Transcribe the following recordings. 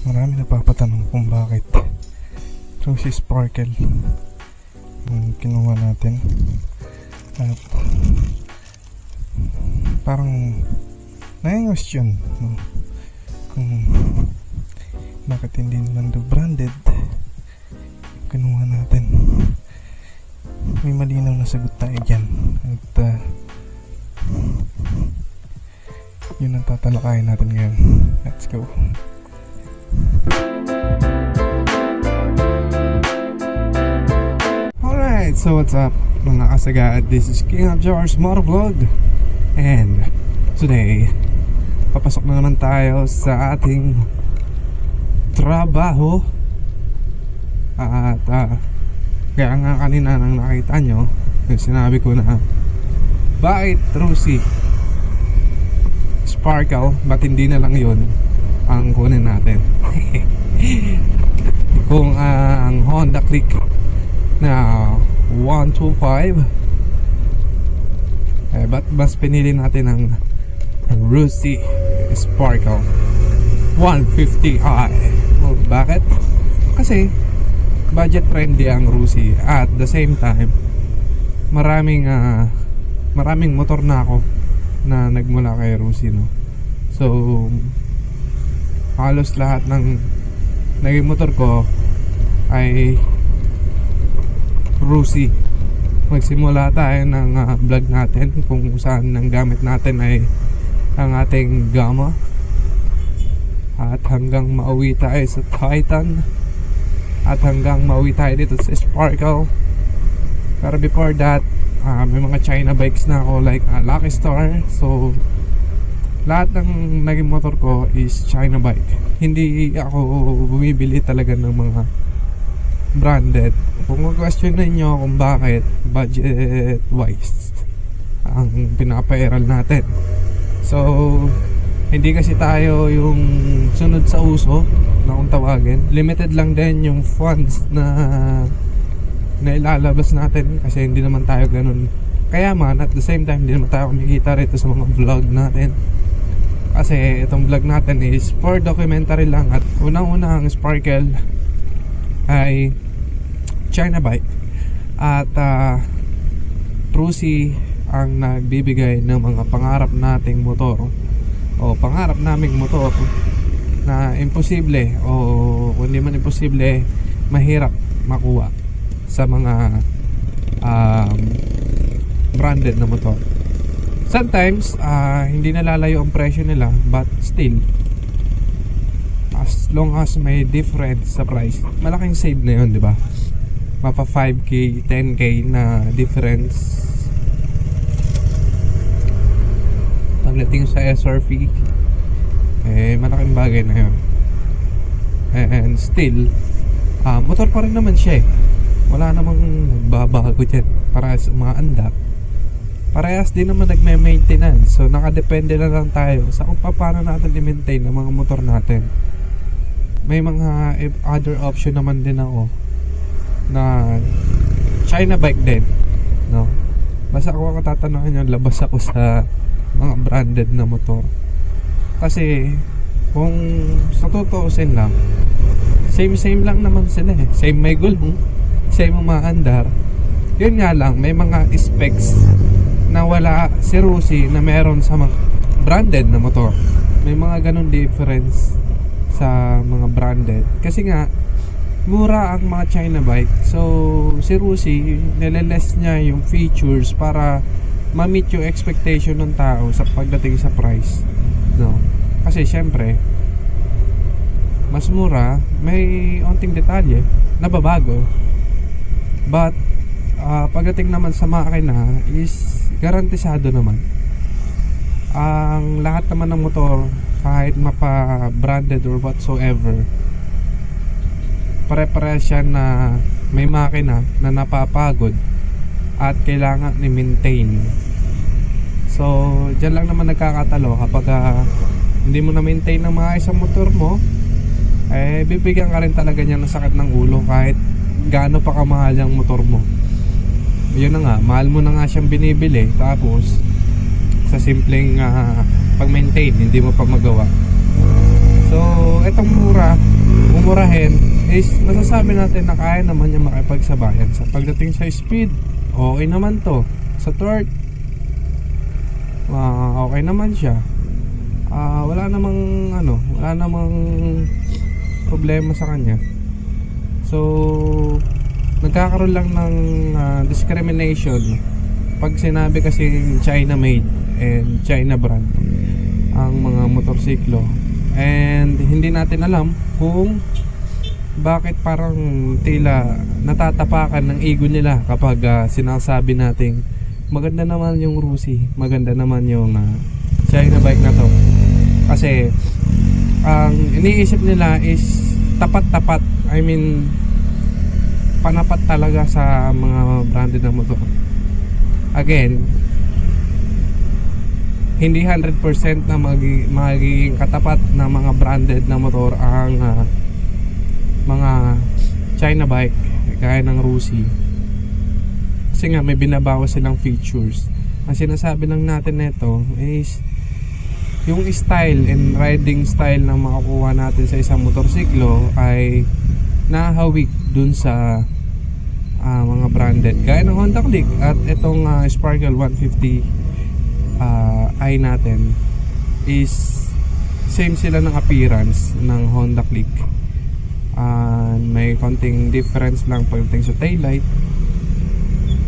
Marami nagpapatanong kung bakit Rosy Sparkle yung kinuha natin. At parang na-question, no? Kung bakit hindi naman do branded kinuha natin. May malinaw na sagot tayo dyan. At yun ang tatalakayin natin ngayon. Let's go. Alright, so what's up mga kasagad? This is King of George Motovlog. And today, papasok na naman tayo sa ating trabaho. At kaya nga kanina nang nakita nyo, sinabi ko na bakit Rosy Sparkle, ba't hindi na lang yun ang kunin natin? Kung ang Honda Click na 125, ba't mas pinili natin ang Rosy Sparkle 150i? Bakit? Kasi budget friendly ang Rosy. At the same time, maraming motor na ako na nagmula kay Rosy, no? So halos lahat ng naging motor ko ay Rosy. Magsimula tayo ng vlog natin kung saan ang gamit natin ay ang ating Gamma, at hanggang mauwi tayo sa Titan, at hanggang mauwi tayo dito sa Sparkle. Pero before that, may mga China bikes na ako like Lucky Star. So lahat ng naging motor ko is China bike. Hindi ako bumibili talaga ng mga branded. Kung mag-question ninyo kung bakit, budget wise ang pinapairal natin. So hindi kasi tayo yung sunod sa uso na kung tawagin. Limited lang din yung funds na ilalabas natin, kasi hindi naman tayo ganun kayaman. At the same time, hindi naman tayo kumikita rito sa mga vlog natin, kasi itong vlog natin is for documentary lang. At unang-una, ang Sparkle ay China bike, at Rosy ang nagbibigay ng mga pangarap nating motor, o pangarap naming motor na imposible, o kundi man imposible, mahirap makuha sa mga branded na motor. Sometimes hindi nalalayo ang presyo nila, but still, as long as may difference sa price, malaking save na yun, di ba? Mapa 5k, 10k na difference pagdating sa SRP, malaking bagay na yun. And still, motor pa rin naman siya, wala namang nagbabago dyan. Parehas umaandar, parehas din naman nagme-maintenance. So nakadepende na lang tayo sa kung paano natin i-maintain ang mga motor natin. May mga other option naman din ako na China bike din, no? Basta ako tatanungin nyo, labas ako sa mga branded na motor. Kasi kung sa tutuusin lang, same lang naman sila eh. Same may gulong, same umaandar. Yun nga lang, may mga specs na wala si Rosy na meron sa mga branded na motor. May mga ganun difference sa mga branded, kasi nga mura ang mga China bike. So si Rosy, nileless niya yung features para ma-meet yung expectation ng tao sa pagdating sa price, no? Kasi syempre mas mura, may onting detalye na babago, but pagdating naman sa makina is garantisado naman. Ang lahat naman ng motor, kahit mapa branded or whatsoever, pare-pare siya na may makina na napapagod at kailangan i-maintain. So dyan lang naman nagkakatalo kapag hindi mo na-maintain ng mga isang motor mo, bibigyan ka rin talaga niya ng sakit ng ulo kahit gaano pa kamahal yung motor mo. Yun na nga, mahal mo na nga siyang binibili, tapos sa simpleng pag-maintain hindi mo pa magawa. So etong mura, akin is masasabi natin na kaya naman niya makipagsabayan. Sa pagdating sa speed, okay naman to. Sa torque, okay naman siya. Wala namang problema sa kanya. So nagkakaroon lang ng discrimination pag sinabi kasi China made and China brand ang mga motorsiklo, and hindi natin alam kung bakit parang tila natatapakan ng ego nila kapag sinasabi nating maganda naman yung Rusi, maganda naman yung China bike na to. Kasi ang iniisip nila is tapat-tapat, I mean panapat talaga sa mga branded na motor. Again, hindi 100% na magiging katapat na mga branded na motor ang mga China bike gaya ng Rusi. Kasi nga may binabawas silang features. Ang sinasabi lang natin nito is yung style and riding style na makukuha natin sa isang motorsiklo ay nahawig dun sa mga branded gaya ng Honda Click at itong Sparkle 150 i natin is same sila ng appearance ng Honda Click. May konting difference lang pagdating sa taillight.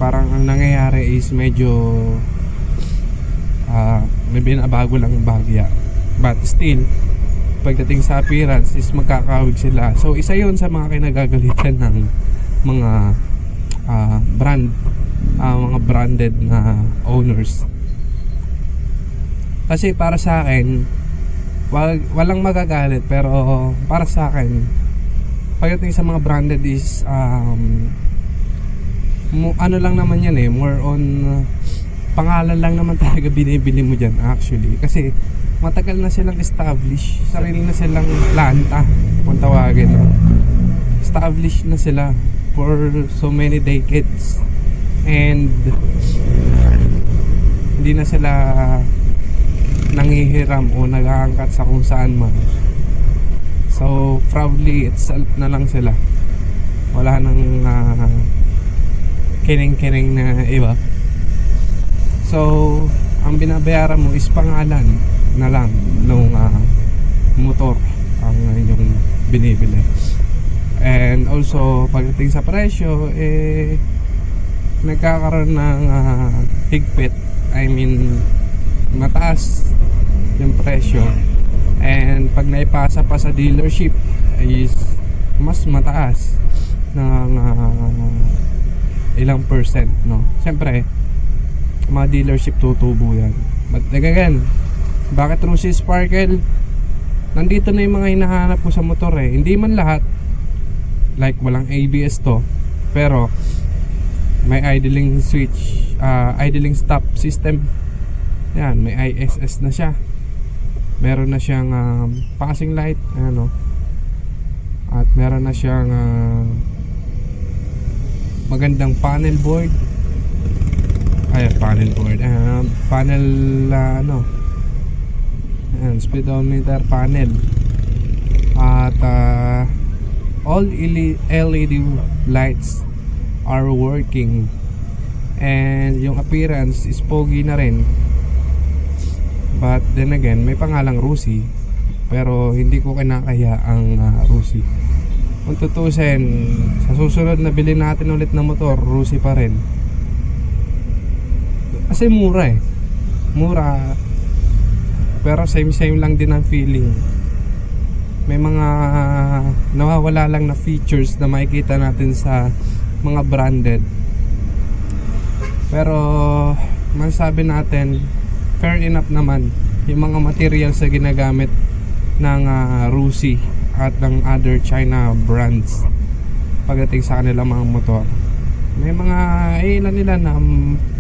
Parang ang nangyayari is medyo may binabago lang bahagya, but still pagdating sa appearance is magkakawig sila. So isa yun sa mga kinagagalitan ng mga mga branded na owners. Kasi para sa akin walang magagalit, pero para sa akin pagdating sa mga branded is ano lang naman yan more on pangalan lang naman talaga binibili mo dyan actually. Kasi matagal na silang establish, sarili na silang planta kung tawagin, no? Established na sila for so many decades, and hindi na sila nanghihiram o nag-aangkat sa kung saan man. So proudly itself na lang sila, wala nang kining-kining na iba. So ang binabayaran mo is pangalan na lang nung motor ang yung binibili. And also pagdating sa presyo nagkakaroon ng higpit, I mean mataas yung presyo, and pag naipasa pa sa dealership is mas mataas ng ilang percent, no? Siyempre mga dealership tutubo yan. But again, bakit Rusi Sparkle? Nandito na yung mga hinahanap ko sa motor hindi man lahat, like walang ABS to, pero may idling switch, idling stop system yan, may ISS na siya, meron na siyang passing light, at meron na siyang magandang panel board, panel speedometer panel, at all LED lights are working, and yung appearance is pogi na rin. But then again, may pangalang Rusi, pero hindi ko kinakaya ang Rusi. Kung tutusin, sa susunod na bilhin natin ulit na motor, Rusi pa rin. Kasi mura mura, pero same lang din ang feeling. May mga nawawala lang na features na makikita natin sa mga branded, pero masasabi natin fair enough naman yung mga materials na ginagamit ng Rusi at ng other China brands pagdating sa kanilang mga motor. May mga ilan nila na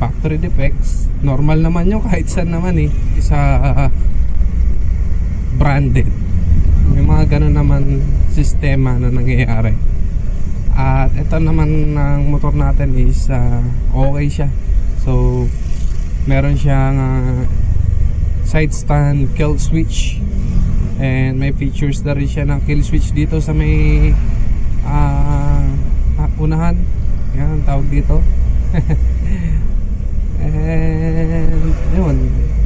factory defects, normal naman yun kahit saan naman sa branded. May mga ganun naman sistema na nangyayari. At ito naman ng motor natin is okay siya. So meron siyang side stand kill switch, And may features na rin siya ng kill switch dito sa may unahan. Yan ang tawag dito. And yun,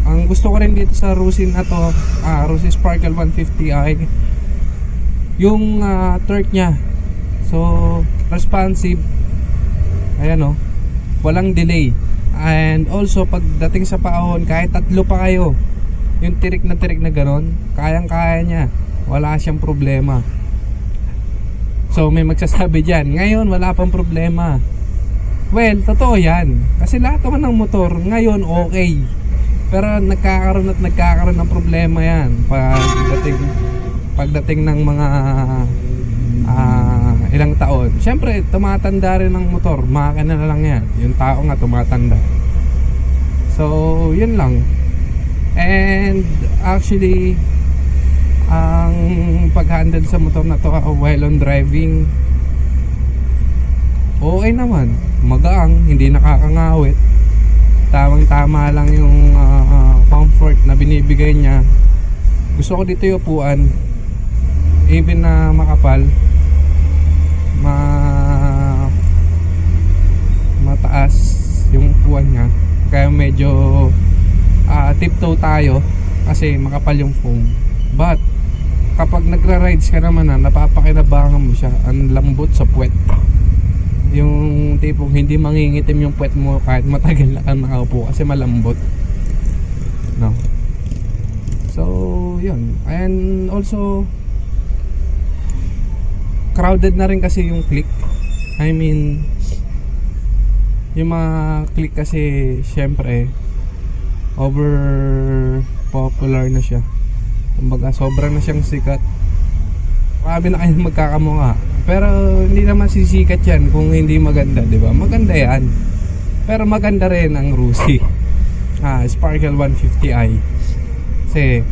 ang gusto ko rin dito sa Rusin na to, Rusin Sparkle 150i, yung torque nya. So responsive, ayan o, walang delay. And also pagdating sa paahon, kahit tatlo pa kayo, yung tirik na ganon, kayang kaya nya, wala siyang problema. So may magsasabi dyan, ngayon wala pang problema. Well, totoo yan, kasi lahat naman ng motor ngayon okay, pero nagkakaroon ng problema yan pagdating ng mga ilang taon. Siyempre tumatanda rin ng motor, makina na lang yan, yung tao nga tumatanda. So yun lang. And actually ang pag-handle sa motor na to while on driving, okay naman, magaang, hindi nakakangawit, tamang tama lang yung comfort na binibigay niya. Gusto ko dito yung upuan, even na makapal, mataas yung upuan niya, kaya medyo tiptoe tayo kasi makapal yung foam. But kapag nagra-rides ka naman napapakinabangan mo siya, ang lambot sa puwet, yung tipong hindi mangingitim yung puwet mo kahit matagal na kang nakaupo kasi malambot, no? So yun. And also crowded na rin kasi yung click, I mean yung mga click kasi syempre over popular na siya, kumbaga sobra na siyang sikat. Marami na kayong magkakamukha, pero hindi naman sisikat yan kung hindi maganda, di ba? Maganda yan, pero maganda rin ang Rusi Sparkle 150i kasi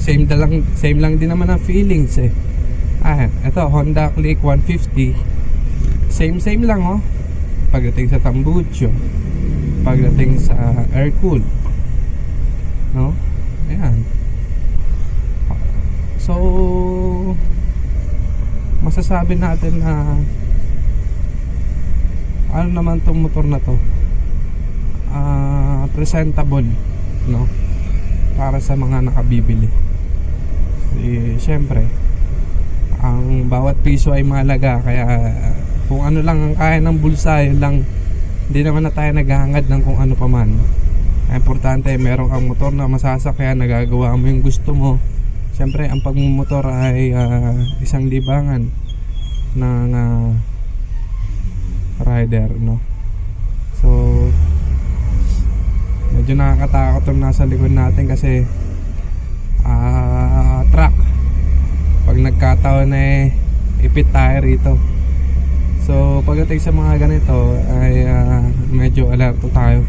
same lang din naman ang feelings eh. Ito Honda Click 150, same lang oh. Pagdating sa tambucho, pagdating sa air cool, no? Ayan. So masasabi natin na ano naman tong motor na to, presentable, no? Para sa mga nakabibili. Siyempre ang bawat piso ay mahalaga, kaya kung ano lang ang kaya ng bulsa, yun lang. Hindi naman na tayo naghahangad ng kung ano pa man. Importante meron kang motor na masasakyan, nagagawa mo yung gusto mo. Siyempre ang pagmumotor ay isang libangan ng rider, no? So medyo nakakatakot yung nasa likod natin kasi truck. Pag nagkataon ipit tayo rito. So pagdating sa mga ganito ay medyo alerto tayo,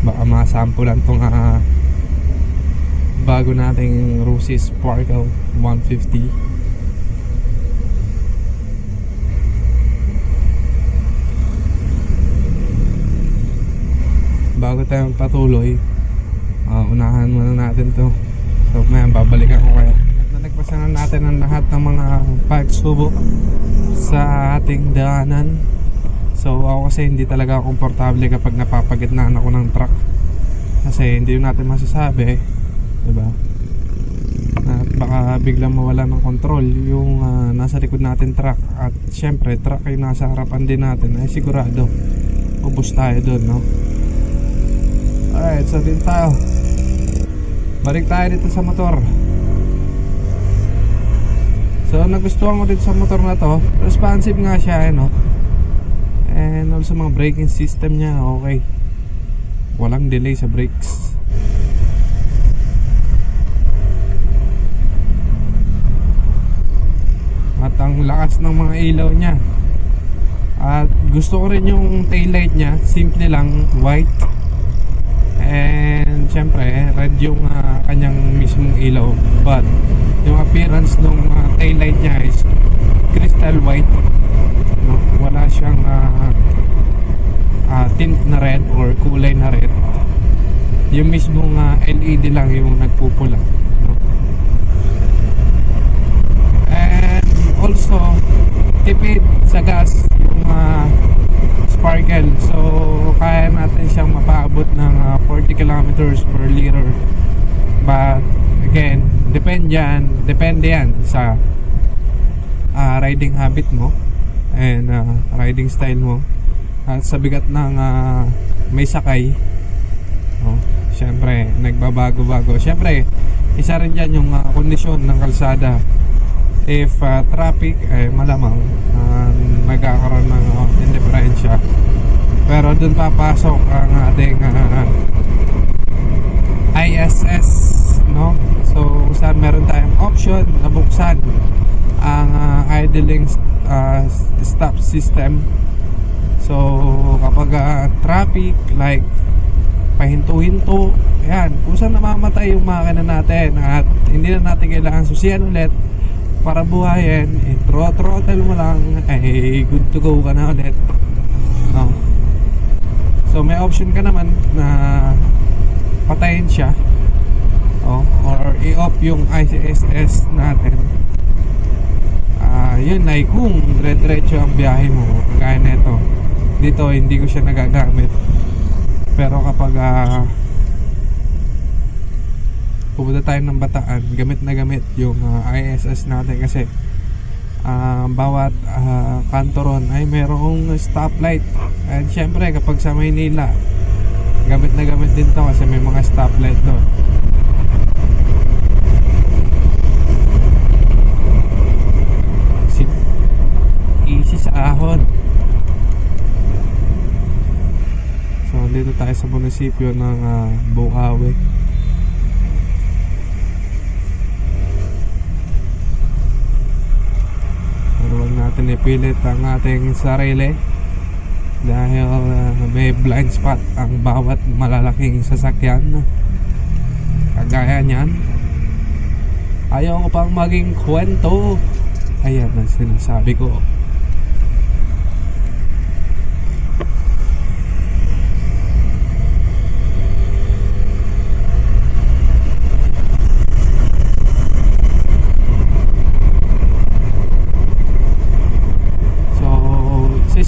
baka masampulan tong bago nating Rusi Sparkle 150. Bago tayo patuloy, unahan muna natin to. So may babalikan ko kaya. At nalagpasan na natin ang lahat ng mga pagsubok sa ating daanan. So ako kasi hindi talaga komportable kapag napapagitnaan ako ng truck, kasi hindi natin masasabi, diba? At baka biglang mawala ng control yung nasa likod natin truck. At syempre truck ay nasa harapan din natin, ay sigurado ubos tayo doon, no? Alright, so dito tayo. Balik tayo dito sa motor. So nagustuhan ko dito sa motor na to, responsive nga siya, no? And also mga braking system niya okay, walang delay sa brakes. At ang lakas ng mga ilaw niya. At gusto ko rin yung taillight niya, simple lang, white. And syempre red yung kanyang mismong ilaw, but yung appearance ng taillight niya is crystal white, no? Wala siyang tint na red or kulay na red. yung mismong LED lang yung nagpupula, no? And also tipid sa gas yung sparkle, so kaya natin siyang mapaabot ng 40 kilometers per liter. But again, depende yan sa riding habit mo and riding style mo at sa bigat ng may sakay. Syempre nagbabago-bago. Syempre isa rin dyan yung kondisyon ng kalsada. If traffic, malamang magkakaroon ng indiferensya. Pero dun papasok ang ating ISS, no? So saan meron tayong option na buksan ang idling stop system. So kapag traffic like pahinto-hinto, yan, kung saan namamatay yung makina natin at hindi na natin kailangan susiyan ulit para buhayin, throttle mo lang, ay good to go ka na ulit, no? So may option ka naman na patayin siya, or i-off yung ISS natin. Yun ay kung dire-diretso ang biyahe mo. Kaya neto, dito hindi ko siya nagagamit. Pero kapag pupunta tayo ng Bataan, gamit na gamit yung ISS natin kasi bawat kanto ron ay merong stoplight. And syempre kapag sa Maynila, gamit na gamit din to kasi may mga stoplight doon. Easy sa ahon. So dito tayo sa munisipyo ng Bukawi. Pero huwag natin ipilit ang ating sarili dahil may blind spot ang bawat malalaking sasakyan. Kagaya niyan, ayaw ko pang maging kwento. Ayan ang sinasabi ko.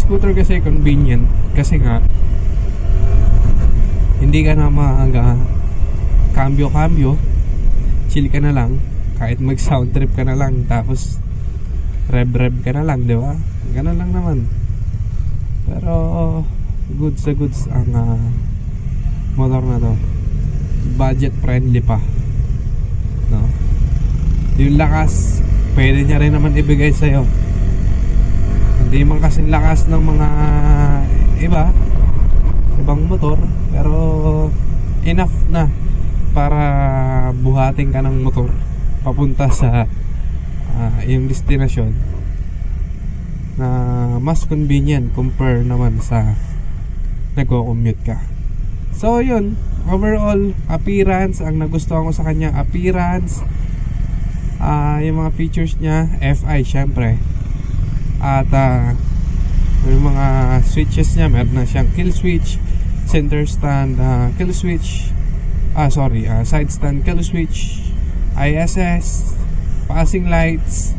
Scooter kasi convenient kasi nga hindi ka na cambio, chill ka na lang, kahit mag sound trip ka na lang, tapos rev ka na lang, di ba? Ganun lang naman. Pero goods ang motor na to, budget friendly pa, no? Yung lakas pwede niya rin naman ibigay sa'yo. Hindi man kasing lakas ng mga ibang motor, pero enough na para buhatin ka ng motor papunta sa yung destinasyon na mas convenient compare naman sa nagko-commute ka. So yun, overall appearance, ang nagustuhan ko sa kanya, appearance, yung mga features niya, FI syempre. At yung mga switches niya, meron na siyang kill switch, center stand kill switch, side stand kill switch, ISS, passing lights.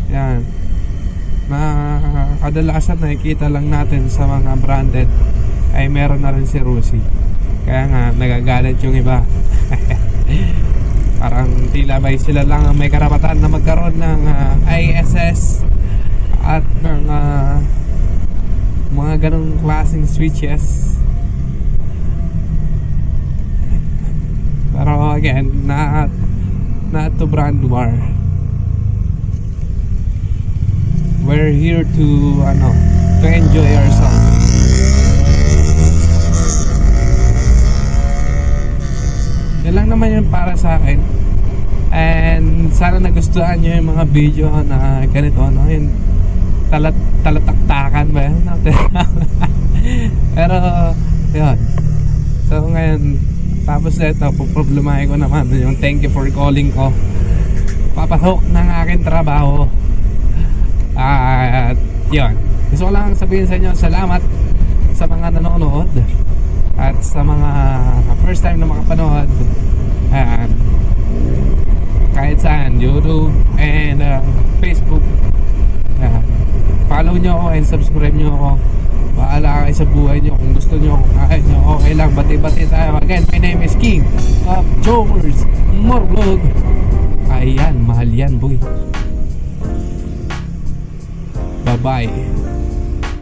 Yan, na kadalasan nakikita lang natin sa mga branded ay meron na rin si Rusi. Kaya nga nagagalit yung iba. Parang tila ba sila lang ang may karapatan na magkaroon ng ISS at ng mga ganong klaseng switches. Pero again, not to brand war. We're here to enjoy ourselves. Yan lang naman yun para sa akin. And sana nagustuhan nyo yung mga video na ganito, yung talataktakan ba yan natin. Pero yun, so ngayon tapos na ito, problemahin ko naman yung thank you for calling ko, papasok ng aking trabaho. At yun, gusto ko lang sabihin sa inyo, salamat sa mga nanonood. At sa mga first time na makapanood, ayan, kahit saan, YouTube and Facebook, ayan, follow nyo ako and subscribe nyo ako. Baala kayo sa buhay nyo. Kung gusto nyo, kung kaya nyo, okay lang. Bati-bati tayo. Again, my name is King of Jokers Morvlog. Ayan, mahal yan boy. Bye bye.